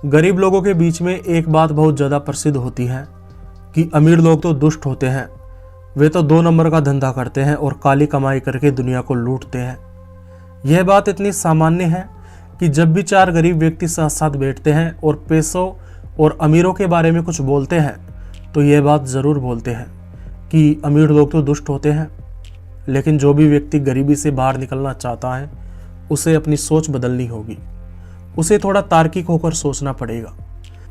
गरीब लोगों के बीच में एक बात बहुत ज़्यादा प्रसिद्ध होती है कि अमीर लोग तो दुष्ट होते हैं, वे तो 2 नंबर का धंधा करते हैं और काली कमाई करके दुनिया को लूटते हैं। यह बात इतनी सामान्य है कि जब भी 4 गरीब व्यक्ति साथ साथ बैठते हैं और पैसों और अमीरों के बारे में कुछ बोलते हैं तो यह बात ज़रूर बोलते हैं कि अमीर लोग तो दुष्ट होते हैं। लेकिन जो भी व्यक्ति गरीबी से बाहर निकलना चाहता है उसे अपनी सोच बदलनी होगी, उसे थोड़ा तार्किक होकर सोचना पड़ेगा।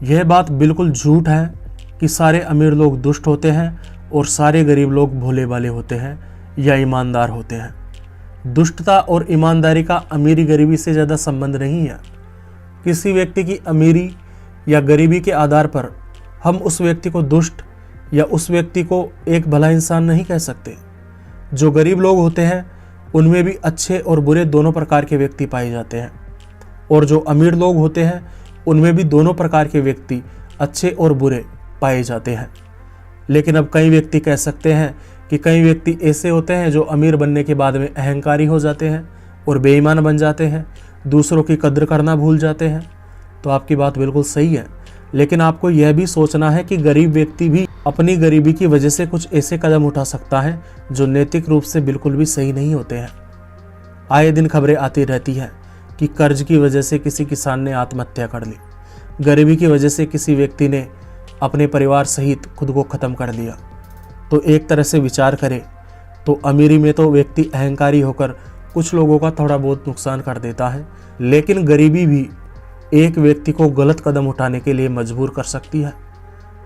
यह बात बिल्कुल झूठ है कि सारे अमीर लोग दुष्ट होते हैं और सारे गरीब लोग भोले भाले होते हैं या ईमानदार होते हैं। दुष्टता और ईमानदारी का अमीरी गरीबी से ज़्यादा संबंध नहीं है। किसी व्यक्ति की अमीरी या गरीबी के आधार पर हम उस व्यक्ति को दुष्ट या उस व्यक्ति को एक भला इंसान नहीं कह सकते। जो गरीब लोग होते हैं उनमें भी अच्छे और बुरे दोनों प्रकार के व्यक्ति पाए जाते हैं, और जो अमीर लोग होते हैं उनमें भी दोनों प्रकार के व्यक्ति अच्छे और बुरे पाए जाते हैं। लेकिन अब कई व्यक्ति कह सकते हैं कि कई व्यक्ति ऐसे होते हैं जो अमीर बनने के बाद में अहंकारी हो जाते हैं और बेईमान बन जाते हैं, दूसरों की कद्र करना भूल जाते हैं। तो आपकी बात बिल्कुल सही है, लेकिन आपको यह भी सोचना है कि गरीब व्यक्ति भी अपनी गरीबी की वजह से कुछ ऐसे कदम उठा सकता है जो नैतिक रूप से बिल्कुल भी सही नहीं होते हैं। आए दिन खबरें आती रहती हैं कि कर्ज की वजह से किसी किसान ने आत्महत्या कर ली, गरीबी की वजह से किसी व्यक्ति ने अपने परिवार सहित खुद को ख़त्म कर दिया। तो एक तरह से विचार करें तो अमीरी में तो व्यक्ति अहंकारी होकर कुछ लोगों का थोड़ा बहुत नुकसान कर देता है, लेकिन गरीबी भी एक व्यक्ति को गलत कदम उठाने के लिए मजबूर कर सकती है।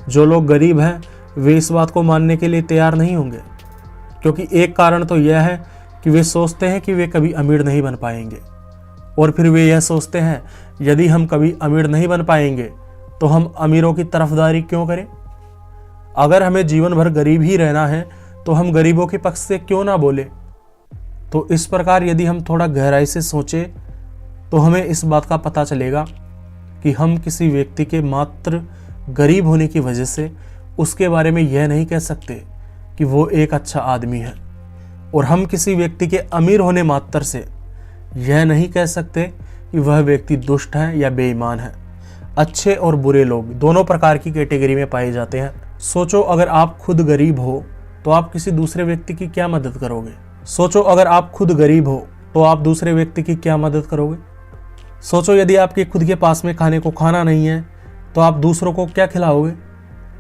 जो लोग गरीब हैं वे इस बात को मानने के लिए तैयार नहीं होंगे, क्योंकि एक कारण तो यह है कि वे सोचते हैं कि वे कभी अमीर नहीं बन पाएंगे, और फिर वे यह सोचते हैं यदि हम कभी अमीर नहीं बन पाएंगे तो हम अमीरों की तरफदारी क्यों करें। अगर हमें जीवन भर गरीब ही रहना है तो हम गरीबों के पक्ष से क्यों ना बोले। तो इस प्रकार यदि हम थोड़ा गहराई से सोचें तो हमें इस बात का पता चलेगा कि हम किसी व्यक्ति के मात्र गरीब होने की वजह से उसके बारे में यह नहीं कह सकते कि वो एक अच्छा आदमी है, और हम किसी व्यक्ति के अमीर होने मात्र से यह नहीं कह सकते कि वह व्यक्ति दुष्ट है या बेईमान है। अच्छे और बुरे लोग दोनों प्रकार की कैटेगरी में पाए जाते हैं। सोचो अगर आप खुद गरीब हो तो आप किसी दूसरे व्यक्ति की क्या मदद करोगे। सोचो अगर आप खुद गरीब हो तो आप दूसरे व्यक्ति की क्या मदद करोगे। सोचो यदि आपके खुद के पास में खाने को खाना नहीं है तो आप दूसरों को क्या खिलाओगे।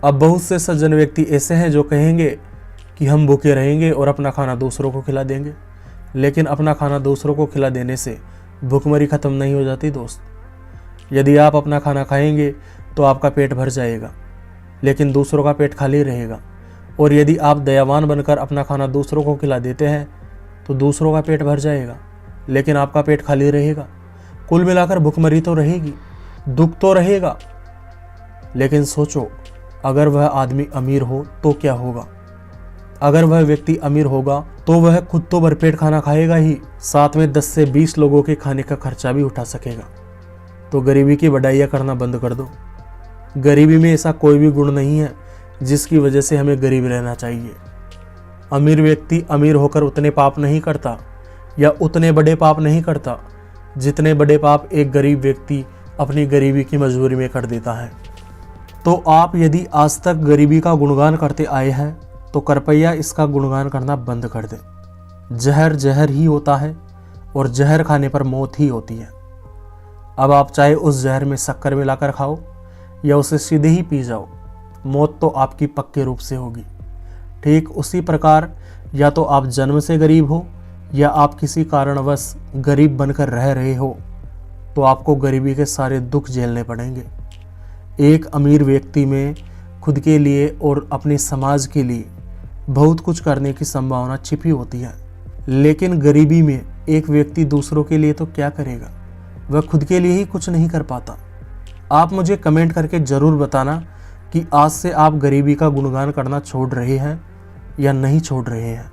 अब बहुत से सज्जन व्यक्ति ऐसे हैं जो कहेंगे कि हम भूखे रहेंगे और अपना खाना दूसरों को खिला देंगे, लेकिन अपना खाना दूसरों को खिला देने से भूखमरी खत्म नहीं हो जाती दोस्त। यदि आप अपना खाना खाएंगे तो आपका पेट भर जाएगा, लेकिन दूसरों का पेट खाली रहेगा, और यदि आप दयावान बनकर अपना खाना दूसरों को खिला देते हैं तो दूसरों का पेट भर जाएगा, लेकिन आपका पेट खाली रहेगा। कुल मिलाकर भूखमरी तो रहेगी, दुख तो रहेगा। लेकिन सोचो अगर वह आदमी अमीर हो तो क्या होगा। अगर वह व्यक्ति अमीर होगा तो वह खुद तो भरपेट खाना खाएगा ही, साथ में 10 से 20 लोगों के खाने का खर्चा भी उठा सकेगा। तो गरीबी की बढ़ाइयाँ करना बंद कर दो। गरीबी में ऐसा कोई भी गुण नहीं है जिसकी वजह से हमें गरीब रहना चाहिए। अमीर व्यक्ति अमीर होकर उतने पाप नहीं करता या उतने बड़े पाप नहीं करता जितने बड़े पाप एक गरीब व्यक्ति अपनी गरीबी की मजबूरी में कर देता है। तो आप यदि आज तक गरीबी का गुणगान करते आए हैं तो कृपया इसका गुणगान करना बंद कर दें। जहर जहर ही होता है और जहर खाने पर मौत ही होती है। अब आप चाहे उस जहर में शक्कर मिलाकर खाओ या उसे सीधे ही पी जाओ, मौत तो आपकी पक्के रूप से होगी। ठीक उसी प्रकार या तो आप जन्म से गरीब हो या आप किसी कारणवश गरीब बनकर रह रहे हो तो आपको गरीबी के सारे दुख झेलने पड़ेंगे। एक अमीर व्यक्ति में खुद के लिए और अपने समाज के लिए बहुत कुछ करने की संभावना छिपी होती है, लेकिन गरीबी में एक व्यक्ति दूसरों के लिए तो क्या करेगा, वह खुद के लिए ही कुछ नहीं कर पाता। आप मुझे कमेंट करके ज़रूर बताना कि आज से आप गरीबी का गुणगान करना छोड़ रहे हैं या नहीं छोड़ रहे हैं।